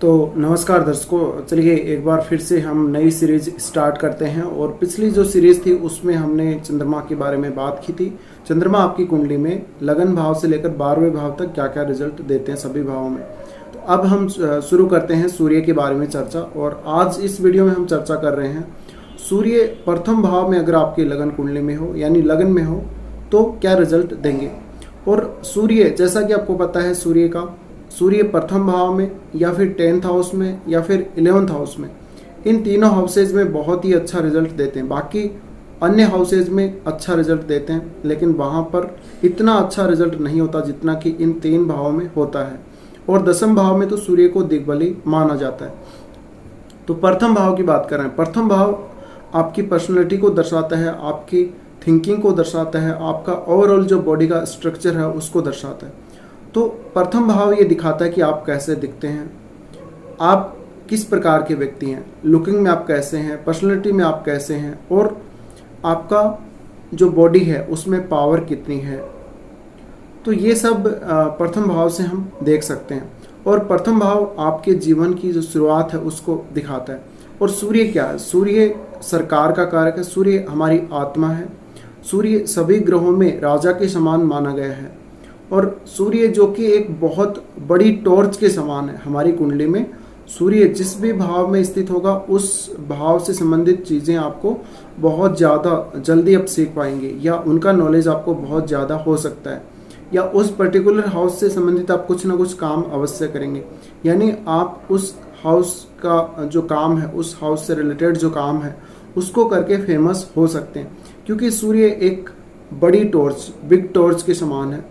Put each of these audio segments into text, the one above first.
तो नमस्कार दर्शकों, चलिए एक बार फिर से हम नई सीरीज स्टार्ट करते हैं। और पिछली जो सीरीज थी उसमें हमने चंद्रमा के बारे में बात की थी। चंद्रमा आपकी कुंडली में लगन भाव से लेकर 12वें भाव तक क्या क्या रिजल्ट देते हैं सभी भावों में। तो अब हम शुरू करते हैं सूर्य के बारे में चर्चा। और आज इस वीडियो में हम चर्चा कर रहे हैं सूर्य प्रथम भाव में अगर आपकी लगन कुंडली में हो यानी लगन में हो तो क्या रिजल्ट देंगे। और सूर्य, जैसा कि आपको पता है, सूर्य प्रथम भाव में या फिर 10th हाउस में या फिर 11th हाउस में, इन तीनों हाउसेज में बहुत ही अच्छा रिजल्ट देते हैं। बाकी अन्य हाउसेज में अच्छा रिजल्ट देते हैं, लेकिन वहाँ पर इतना अच्छा रिजल्ट नहीं होता जितना कि इन 3 भावों में होता है। और 10वें भाव में तो सूर्य को दिग्बली माना जाता है। तो प्रथम भाव की बात कर रहे हैं। प्रथम भाव आपकी पर्सनैलिटी को दर्शाता है, आपकी थिंकिंग को दर्शाता है, आपका ओवरऑल जो बॉडी का स्ट्रक्चर है उसको दर्शाता है। तो प्रथम भाव ये दिखाता है कि आप कैसे दिखते हैं, आप किस प्रकार के व्यक्ति हैं, लुकिंग में आप कैसे हैं, पर्सनैलिटी में आप कैसे हैं, और आपका जो बॉडी है उसमें पावर कितनी है। तो ये सब प्रथम भाव से हम देख सकते हैं। और प्रथम भाव आपके जीवन की जो शुरुआत है उसको दिखाता है। और सूर्य क्या है? सूर्य सरकार का कारक है, सूर्य हमारी आत्मा है, सूर्य सभी ग्रहों में राजा के समान माना गया है। और सूर्य जो कि एक बहुत बड़ी टॉर्च के समान है हमारी कुंडली में। सूर्य जिस भी भाव में स्थित होगा उस भाव से संबंधित चीज़ें आपको बहुत ज़्यादा जल्दी आप सीख पाएंगे, या उनका नॉलेज आपको बहुत ज़्यादा हो सकता है, या उस पर्टिकुलर हाउस से संबंधित आप कुछ ना कुछ काम अवश्य करेंगे। यानी आप उस हाउस का जो काम है, उस हाउस से रिलेटेड जो काम है उसको करके फेमस हो सकते हैं, क्योंकि सूर्य एक बड़ी टॉर्च, बिग टॉर्च के समान है।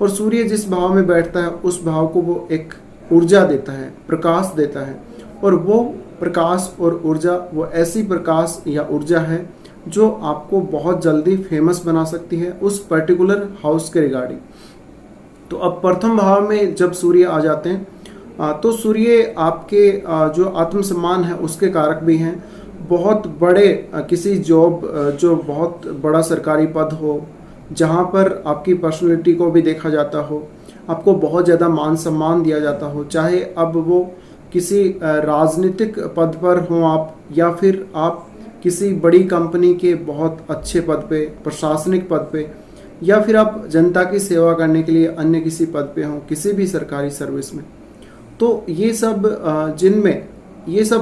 और सूर्य जिस भाव में बैठता है उस भाव को वो एक ऊर्जा देता है, प्रकाश देता है। और वो प्रकाश और ऊर्जा वो ऐसी प्रकाश या ऊर्जा है जो आपको बहुत जल्दी फेमस बना सकती है उस पर्टिकुलर हाउस के रिगार्डिंग। तो अब प्रथम भाव में जब सूर्य आ जाते हैं तो सूर्य आपके जो आत्मसम्मान है उसके कारक भी हैं। बहुत बड़े किसी जॉब, जो बहुत बड़ा सरकारी पद हो, जहाँ पर आपकी पर्सनैलिटी को भी देखा जाता हो, आपको बहुत ज़्यादा मान सम्मान दिया जाता हो, चाहे अब वो किसी राजनीतिक पद पर हो आप, या फिर आप किसी बड़ी कंपनी के बहुत अच्छे पद पे, प्रशासनिक पद पे, या फिर आप जनता की सेवा करने के लिए अन्य किसी पद पे हो, किसी भी सरकारी सर्विस में। तो ये सब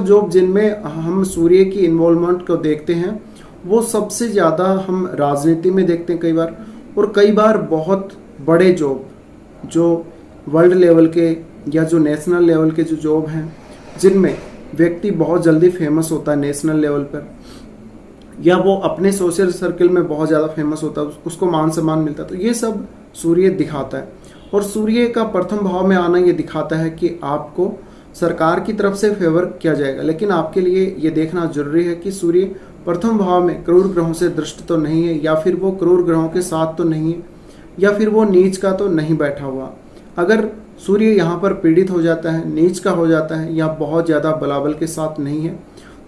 जॉब जिनमें हम सूर्य की इन्वॉल्वमेंट को देखते हैं वो सबसे ज़्यादा हम राजनीति में देखते हैं कई बार। और कई बार बहुत बड़े जॉब जो वर्ल्ड लेवल के या जो नेशनल लेवल के जो जॉब हैं, जिनमें व्यक्ति बहुत जल्दी फेमस होता है नेशनल लेवल पर, या वो अपने सोशल सर्कल में बहुत ज़्यादा फेमस होता है, उसको मान सम्मान मिलता है। तो ये सब सूर्य दिखाता है। और सूर्य का प्रथम भाव में आना ये दिखाता है कि आपको सरकार की तरफ से फेवर किया जाएगा। लेकिन आपके लिए ये देखना जरूरी है कि सूर्य प्रथम भाव में क्रूर ग्रहों से दृष्ट तो नहीं है, या फिर वो क्रूर ग्रहों के साथ तो नहीं है, या फिर वो नीच का तो नहीं बैठा हुआ। अगर सूर्य यहाँ पर पीड़ित हो जाता है, नीच का हो जाता है, या बहुत ज़्यादा बलाबल के साथ नहीं है,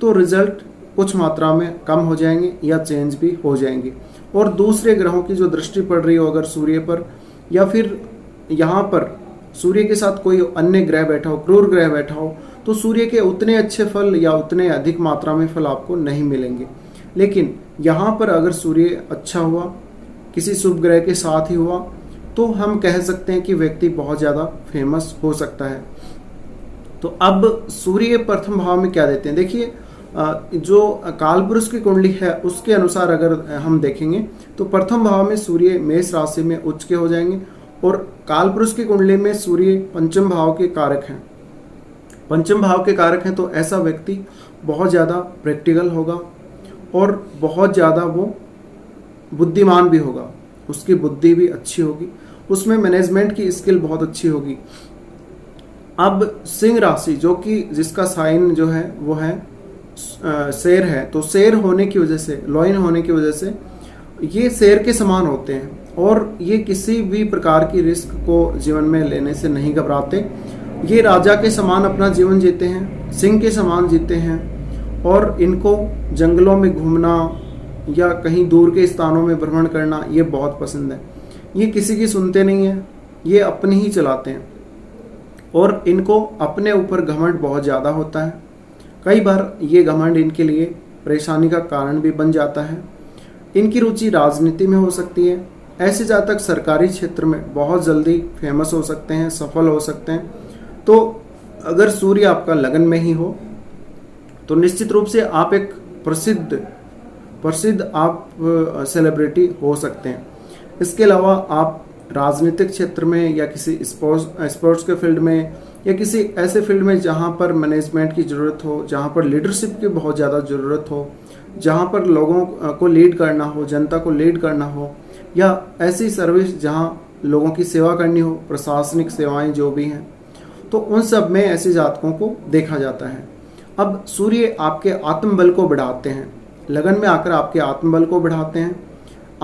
तो रिजल्ट कुछ मात्रा में कम हो जाएंगे या चेंज भी हो जाएंगे। और दूसरे ग्रहों की जो दृष्टि पड़ रही हो अगर सूर्य पर, या फिर यहाँ पर सूर्य के साथ कोई अन्य ग्रह बैठा हो, क्रूर ग्रह बैठा हो, तो सूर्य के उतने अच्छे फल या उतने अधिक मात्रा में फल आपको नहीं मिलेंगे। लेकिन यहाँ पर अगर सूर्य अच्छा हुआ, किसी शुभ ग्रह के साथ ही हुआ, तो हम कह सकते हैं कि व्यक्ति बहुत ज़्यादा फेमस हो सकता है। तो अब सूर्य प्रथम भाव में क्या देते हैं, देखिए जो कालपुरुष की कुंडली है उसके अनुसार अगर हम देखेंगे तो प्रथम भाव में सूर्य मेष राशि में उच्च के हो जाएंगे। और कालपुरुष की कुंडली में सूर्य पंचम भाव के कारक हैं। पंचम भाव के कारक हैं तो ऐसा व्यक्ति बहुत ज़्यादा प्रैक्टिकल होगा और बहुत ज़्यादा वो बुद्धिमान भी होगा, उसकी बुद्धि भी अच्छी होगी, उसमें मैनेजमेंट की स्किल बहुत अच्छी होगी। अब सिंह राशि जो कि जिसका साइन जो है वो है शेर है, तो शेर होने की वजह से, लॉइन होने की वजह से ये शेर के समान होते हैं और ये किसी भी प्रकार की रिस्क को जीवन में लेने से नहीं घबराते। ये राजा के समान अपना जीवन जीते हैं, सिंह के समान जीते हैं, और इनको जंगलों में घूमना या कहीं दूर के स्थानों में भ्रमण करना ये बहुत पसंद है। ये किसी की सुनते नहीं हैं, ये अपनी ही चलाते हैं। और इनको अपने ऊपर घमंड बहुत ज़्यादा होता है। कई बार ये घमंड इनके लिए परेशानी का कारण भी बन जाता है। इनकी रुचि राजनीति में हो सकती है। ऐसे जातक सरकारी क्षेत्र में बहुत जल्दी फेमस हो सकते हैं, सफल हो सकते हैं। तो अगर सूर्य आपका लगन में ही हो तो निश्चित रूप से आप एक प्रसिद्ध आप सेलिब्रिटी हो सकते हैं। इसके अलावा आप राजनीतिक क्षेत्र में या किसी स्पोर्ट्स के फील्ड में या किसी ऐसे फील्ड में जहां पर मैनेजमेंट की ज़रूरत हो, जहां पर लीडरशिप की बहुत ज़्यादा ज़रूरत हो, जहां पर लोगों को लीड करना हो, जनता को लीड करना हो, या ऐसी सर्विस जहां लोगों की सेवा करनी हो, प्रशासनिक सेवाएं जो भी हैं, तो उन सब में ऐसे जातकों को देखा जाता है। अब सूर्य आपके आत्मबल को बढ़ाते हैं, लगन में आकर आपके आत्मबल को बढ़ाते हैं,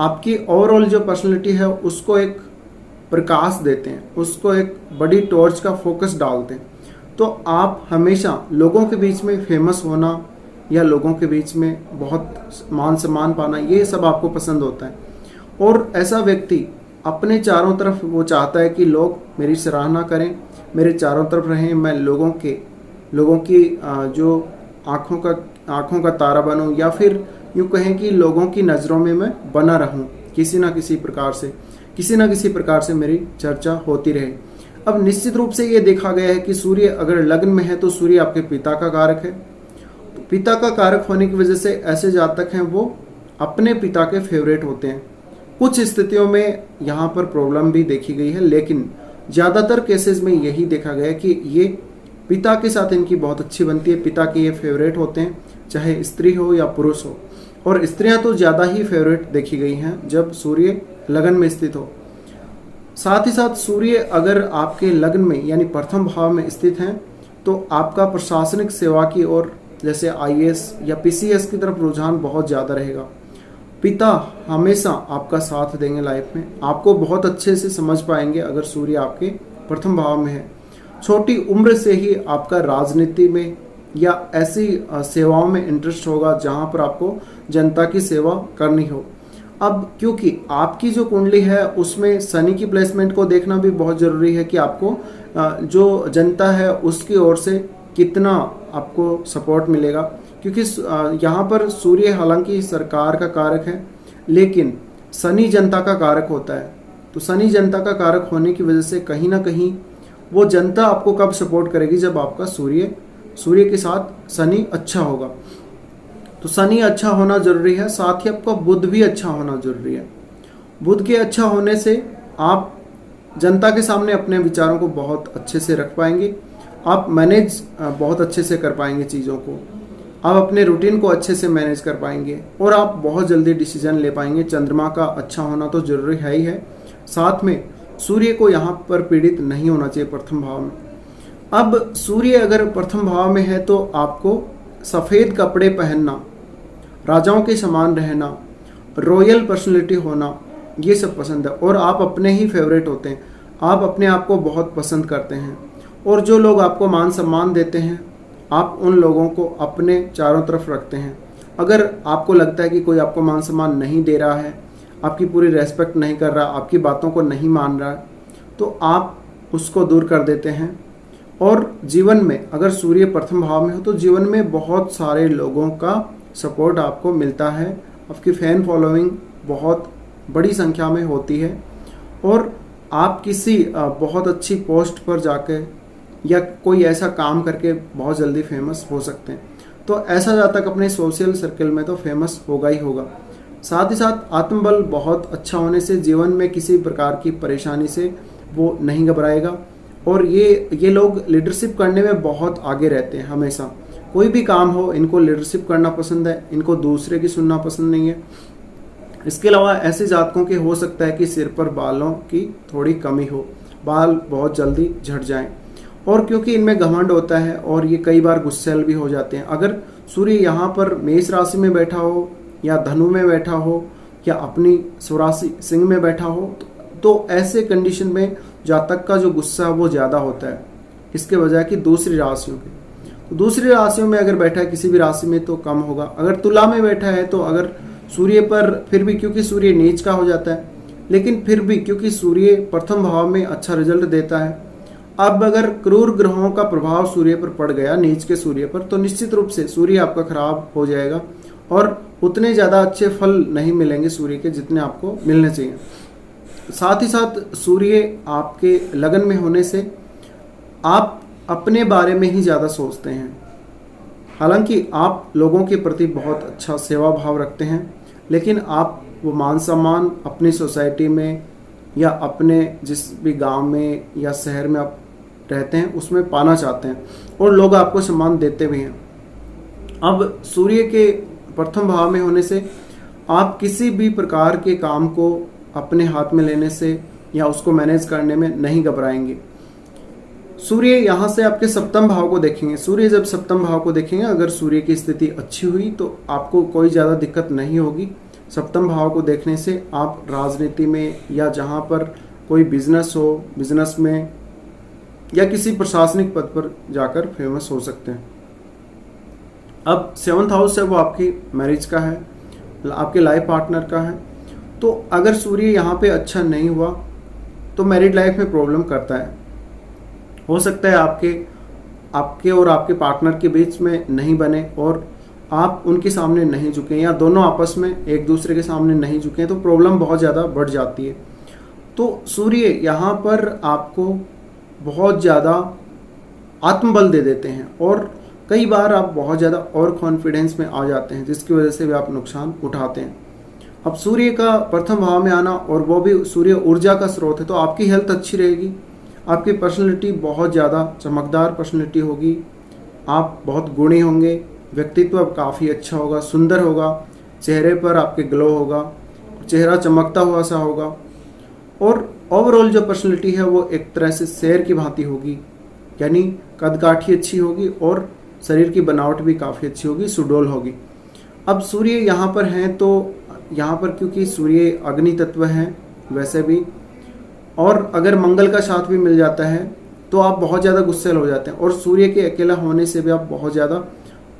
आपकी ओवरऑल जो पर्सनैलिटी है उसको एक प्रकाश देते हैं, उसको एक बड़ी टॉर्च का फोकस डालते हैं। तो आप हमेशा लोगों के बीच में फेमस होना या लोगों के बीच में बहुत मान सम्मान पाना, ये सब आपको पसंद होता है। और ऐसा व्यक्ति अपने चारों तरफ वो चाहता है कि लोग मेरी सराहना करें, मेरे चारों तरफ रहें, मैं लोगों की जो आँखों का तारा बनूं, या फिर यूँ कहें कि लोगों की नज़रों में मैं बना रहूं, किसी ना किसी प्रकार से मेरी चर्चा होती रहे। अब निश्चित रूप से ये देखा गया है कि सूर्य अगर लग्न में है तो सूर्य आपके पिता का कारक है। तो पिता का कारक होने की वजह से ऐसे जातक हैं वो अपने पिता के फेवरेट होते हैं। कुछ स्थितियों में यहाँ पर प्रॉब्लम भी देखी गई है, लेकिन ज़्यादातर केसेस में यही देखा गया है कि ये पिता के साथ इनकी बहुत अच्छी बनती है, पिता के ये फेवरेट होते हैं, चाहे स्त्री हो या पुरुष हो। और स्त्रियां तो ज़्यादा ही फेवरेट देखी गई हैं जब सूर्य लगन में स्थित हो। साथ ही साथ सूर्य अगर आपके लग्न में यानी प्रथम भाव में स्थित हैं तो आपका प्रशासनिक सेवा की ओर, जैसे IAS या PCS की तरफ रुझान बहुत ज़्यादा रहेगा। पिता हमेशा आपका साथ देंगे लाइफ में, आपको बहुत अच्छे से समझ पाएंगे अगर सूर्य आपके प्रथम भाव में है। छोटी उम्र से ही आपका राजनीति में या ऐसी सेवाओं में इंटरेस्ट होगा जहां पर आपको जनता की सेवा करनी हो। अब क्योंकि आपकी जो कुंडली है उसमें शनि की प्लेसमेंट को देखना भी बहुत ज़रूरी है कि आपको जो जनता है उसकी ओर से कितना आपको सपोर्ट मिलेगा, क्योंकि यहाँ पर सूर्य हालांकि सरकार का कारक है लेकिन शनि जनता का कारक होता है। तो शनि जनता का कारक होने की वजह से कहीं ना कहीं वो जनता आपको कब सपोर्ट करेगी, जब आपका सूर्य के साथ शनि अच्छा होगा। तो शनि अच्छा होना जरूरी है, साथ ही आपका बुध भी अच्छा होना जरूरी है। बुध के अच्छा होने से आप जनता के सामने अपने विचारों को बहुत अच्छे से रख पाएंगे, आप मैनेज बहुत अच्छे से कर पाएंगे चीज़ों को, आप अपने रूटीन को अच्छे से मैनेज कर पाएंगे और आप बहुत जल्दी डिसीजन ले पाएंगे। चंद्रमा का अच्छा होना तो जरूरी है ही है, साथ में सूर्य को यहाँ पर पीड़ित नहीं होना चाहिए प्रथम भाव में। अब सूर्य अगर प्रथम भाव में है तो आपको सफ़ेद कपड़े पहनना, राजाओं के समान रहना, रॉयल पर्सनैलिटी होना, ये सब पसंद है। और आप अपने ही फेवरेट होते हैं, आप अपने आप को बहुत पसंद करते हैं और जो लोग आपको मान सम्मान देते हैं आप उन लोगों को अपने चारों तरफ रखते हैं। अगर आपको लगता है कि कोई आपको मान सम्मान नहीं दे रहा है, आपकी पूरी रेस्पेक्ट नहीं कर रहा, आपकी बातों को नहीं मान रहा है, तो आप उसको दूर कर देते हैं। और जीवन में अगर सूर्य प्रथम भाव में हो तो जीवन में बहुत सारे लोगों का सपोर्ट आपको मिलता है, आपकी फैन फॉलोइंग बहुत बड़ी संख्या में होती है और आप किसी बहुत अच्छी पोस्ट पर जाकर या कोई ऐसा काम करके बहुत जल्दी फेमस हो सकते हैं। तो ऐसा जातक अपने सोशल सर्कल में तो फेमस होगा ही होगा। साथ ही साथ आत्मबल बहुत अच्छा होने से जीवन में किसी प्रकार की परेशानी से वो नहीं घबराएगा और ये लोग लीडरशिप करने में बहुत आगे रहते हैं। हमेशा कोई भी काम हो इनको लीडरशिप करना पसंद है, इनको दूसरे की सुनना पसंद नहीं है। इसके अलावा ऐसे जातकों के हो सकता है कि सिर पर बालों की थोड़ी कमी हो, बाल बहुत जल्दी झड़ जाएं और क्योंकि इनमें घमंड होता है और ये कई बार गुस्सैल भी हो जाते हैं। अगर सूर्य यहाँ पर मेष राशि में बैठा हो या धनु में बैठा हो या अपनी स्वराशि सिंह में बैठा हो तो ऐसे कंडीशन में जातक का जो गुस्सा है वो ज़्यादा होता है इसके बजाय कि दूसरी राशियों के। तो दूसरी राशियों में अगर बैठा है किसी भी राशि में तो कम होगा। अगर तुला में बैठा है तो अगर सूर्य पर फिर भी, क्योंकि सूर्य नीच का हो जाता है, लेकिन फिर भी क्योंकि सूर्य प्रथम भाव में अच्छा रिजल्ट देता है, अब अगर क्रूर ग्रहों का प्रभाव सूर्य पर पड़ गया, नीच के सूर्य पर, तो निश्चित रूप से सूर्य आपका खराब हो जाएगा और उतने ज़्यादा अच्छे फल नहीं मिलेंगे सूर्य के जितने आपको मिलने चाहिए। साथ ही साथ सूर्य आपके लगन में होने से आप अपने बारे में ही ज़्यादा सोचते हैं। हालांकि आप लोगों के प्रति बहुत अच्छा सेवा भाव रखते हैं, लेकिन आप वो मान सम्मान अपनी सोसाइटी में या अपने जिस भी गांव में या शहर में आप रहते हैं उसमें पाना चाहते हैं और लोग आपको सम्मान देते भी हैं। अब सूर्य के प्रथम भाव में होने से आप किसी भी प्रकार के काम को अपने हाथ में लेने से या उसको मैनेज करने में नहीं घबराएंगे। सूर्य यहाँ से आपके सप्तम भाव को देखेंगे। सूर्य जब सप्तम भाव को देखेंगे, अगर सूर्य की स्थिति अच्छी हुई तो आपको कोई ज़्यादा दिक्कत नहीं होगी। सप्तम भाव को देखने से आप राजनीति में या जहाँ पर कोई बिजनेस हो, बिजनेस में या किसी प्रशासनिक पद पर जाकर फेमस हो सकते हैं। अब 7th हाउस है वो आपकी मैरिज का है, आपके लाइफ पार्टनर का है। तो अगर सूर्य यहाँ पे अच्छा नहीं हुआ तो मैरिड लाइफ में प्रॉब्लम करता है। हो सकता है आपके और आपके पार्टनर के बीच में नहीं बने और आप उनके सामने नहीं झुकें या दोनों आपस में एक दूसरे के सामने नहीं झुकें, तो प्रॉब्लम बहुत ज़्यादा बढ़ जाती है। तो सूर्य यहाँ पर आपको बहुत ज़्यादा आत्मबल दे देते हैं और कई बार आप बहुत ज़्यादा और कॉन्फिडेंस में आ जाते हैं, जिसकी वजह से भी आप नुकसान उठाते हैं। अब सूर्य का प्रथम भाव में आना और वो भी सूर्य ऊर्जा का स्रोत है, तो आपकी हेल्थ अच्छी रहेगी, आपकी पर्सनैलिटी बहुत ज़्यादा चमकदार पर्सनैलिटी होगी, आप बहुत गुणी होंगे, व्यक्तित्व काफ़ी अच्छा होगा, सुंदर होगा, चेहरे पर आपके ग्लो होगा, चेहरा चमकता हुआ सा होगा और ओवरऑल जो पर्सनैलिटी है वो एक तरह से शेर की भांति होगी, यानी कदकाठी अच्छी होगी और शरीर की बनावट भी काफ़ी अच्छी होगी, सुडौल होगी। अब सूर्य यहाँ पर हैं तो यहाँ पर क्योंकि सूर्य अग्नि तत्व है वैसे भी, और अगर मंगल का साथ भी मिल जाता है तो आप बहुत ज़्यादा गुस्सेल हो जाते हैं और सूर्य के अकेला होने से भी आप बहुत ज़्यादा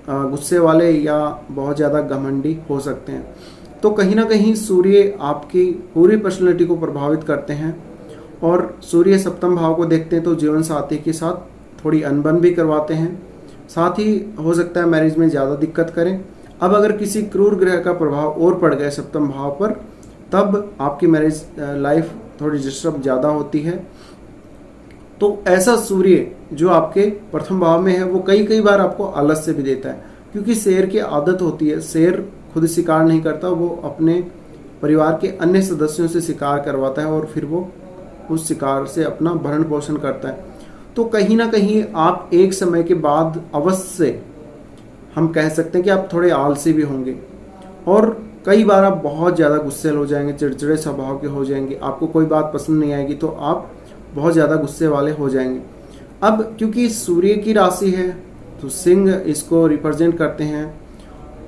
गुस्से वाले या बहुत ज़्यादा घमंडी हो सकते हैं। तो कहीं ना कहीं सूर्य आपकी पूरी पर्सनैलिटी को प्रभावित करते हैं और सूर्य सप्तम भाव को देखते हैं तो जीवन साथी के साथ थोड़ी अनबन भी करवाते हैं, साथ ही हो सकता है मैरिज में ज़्यादा दिक्कत करें। अब अगर किसी क्रूर ग्रह का प्रभाव और पड़ गया सप्तम भाव पर, तब आपकी मैरिज लाइफ थोड़ी डिस्टर्ब ज़्यादा होती है। तो ऐसा सूर्य जो आपके प्रथम भाव में है वो कई बार आपको आलस से भी देता है, क्योंकि शेर की आदत होती है, शेर खुद शिकार नहीं करता, वो अपने परिवार के अन्य सदस्यों से शिकार करवाता है और फिर वो उस शिकार से अपना भरण पोषण करता है। तो कहीं ना कहीं आप एक समय के बाद अवश्य हम कह सकते हैं कि आप थोड़े आलसी भी होंगे और कई बार आप बहुत ज़्यादा गुस्सेल हो जाएंगे, चिड़चिड़े स्वभाव के हो जाएंगे, आपको कोई बात पसंद नहीं आएगी तो आप बहुत ज़्यादा गुस्से वाले हो जाएंगे। अब क्योंकि सूर्य की राशि है तो सिंह इसको रिप्रेजेंट करते हैं,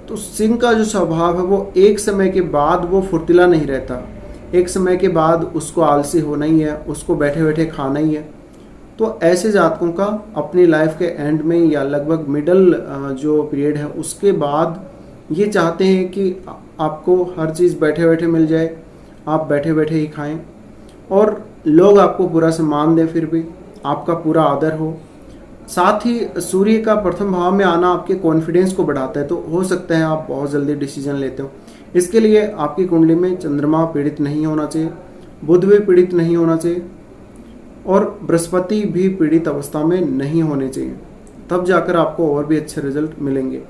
तो सिंह का जो स्वभाव है वो एक समय के बाद वो फुर्तीला नहीं रहता, एक समय के बाद उसको आलसी होना ही है, उसको बैठे बैठे खाना ही है। तो ऐसे जातकों का अपनी लाइफ के एंड में या लगभग मिडल जो पीरियड है उसके बाद ये चाहते हैं कि आपको हर चीज़ बैठे बैठे मिल जाए, आप बैठे बैठे ही खाएं और लोग आपको पूरा सम्मान दें, फिर भी आपका पूरा आदर हो। साथ ही सूर्य का प्रथम भाव में आना आपके कॉन्फिडेंस को बढ़ाता है, तो हो सकता है आप बहुत जल्दी डिसीजन लेते हो। इसके लिए आपकी कुंडली में चंद्रमा पीड़ित नहीं होना चाहिए, बुध भी पीड़ित नहीं होना चाहिए और बृहस्पति भी पीड़ित अवस्था में नहीं होने चाहिए, तब जाकर आपको और भी अच्छे रिजल्ट मिलेंगे।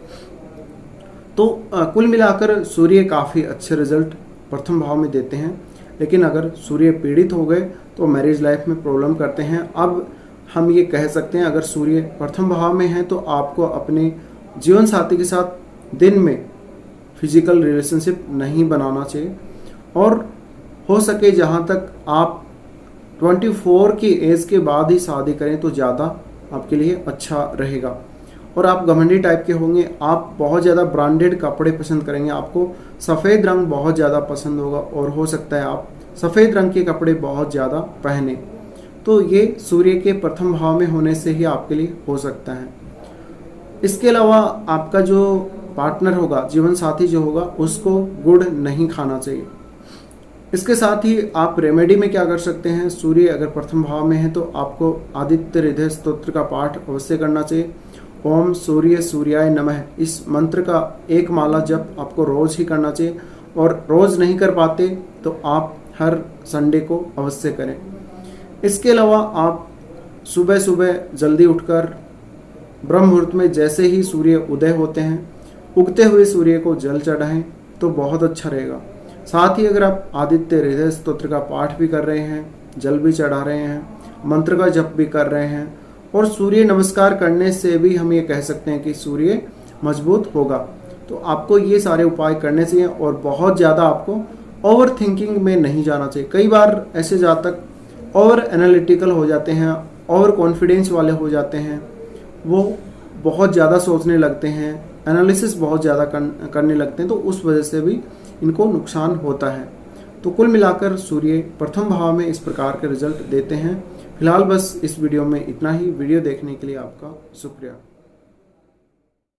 तो कुल मिलाकर सूर्य काफ़ी अच्छे रिजल्ट प्रथम भाव में देते हैं, लेकिन अगर सूर्य पीड़ित हो गए तो मैरिज लाइफ में प्रॉब्लम करते हैं। अब हम ये कह सकते हैं अगर सूर्य प्रथम भाव में है तो आपको अपने जीवन साथी के साथ दिन में फिजिकल रिलेशनशिप नहीं बनाना चाहिए और हो सके जहाँ तक आप 24 की एज के बाद ही शादी करें तो ज़्यादा आपके लिए अच्छा रहेगा। और आप घमंडी टाइप के होंगे, आप बहुत ज़्यादा ब्रांडेड कपड़े पसंद करेंगे, आपको सफ़ेद रंग बहुत ज़्यादा पसंद होगा और हो सकता है आप सफ़ेद रंग के कपड़े बहुत ज़्यादा पहने। तो ये सूर्य के प्रथम भाव में होने से ही आपके लिए हो सकता है। इसके अलावा आपका जो पार्टनर होगा, जीवन साथी जो होगा, उसको गुड़ नहीं खाना चाहिए। इसके साथ ही आप रेमेडी में क्या कर सकते हैं, सूर्य अगर प्रथम भाव में है तो आपको आदित्य हृदय स्तोत्र का पाठ अवश्य करना चाहिए। ओम सूर्य सूर्याय नमः इस मंत्र का एक माला जप आपको रोज ही करना चाहिए, और रोज नहीं कर पाते तो आप हर संडे को अवश्य करें। इसके अलावा आप सुबह सुबह जल्दी उठकर ब्रह्म मुहूर्त में जैसे ही सूर्य उदय होते हैं उगते हुए सूर्य को जल चढ़ाएं तो बहुत अच्छा रहेगा। साथ ही अगर आप आदित्य हृदय स्तोत्र का पाठ भी कर रहे हैं, जल भी चढ़ा रहे हैं, मंत्र का जप भी कर रहे हैं, और सूर्य नमस्कार करने से भी हम ये कह सकते हैं कि सूर्य मजबूत होगा। तो आपको ये सारे उपाय करने चाहिए, और बहुत ज़्यादा आपको ओवर थिंकिंग में नहीं जाना चाहिए। कई बार ऐसे जातक ओवर एनालिटिकल हो जाते हैं, ओवर कॉन्फिडेंस वाले हो जाते हैं, वो बहुत ज़्यादा सोचने लगते हैं, एनालिसिस बहुत ज़्यादा करने लगते हैं, तो उस वजह से भी इनको नुकसान होता है। तो कुल मिलाकर सूर्य प्रथम भाव में इस प्रकार के रिजल्ट देते हैं। फिलहाल बस इस वीडियो में इतना ही। वीडियो देखने के लिए आपका शुक्रिया।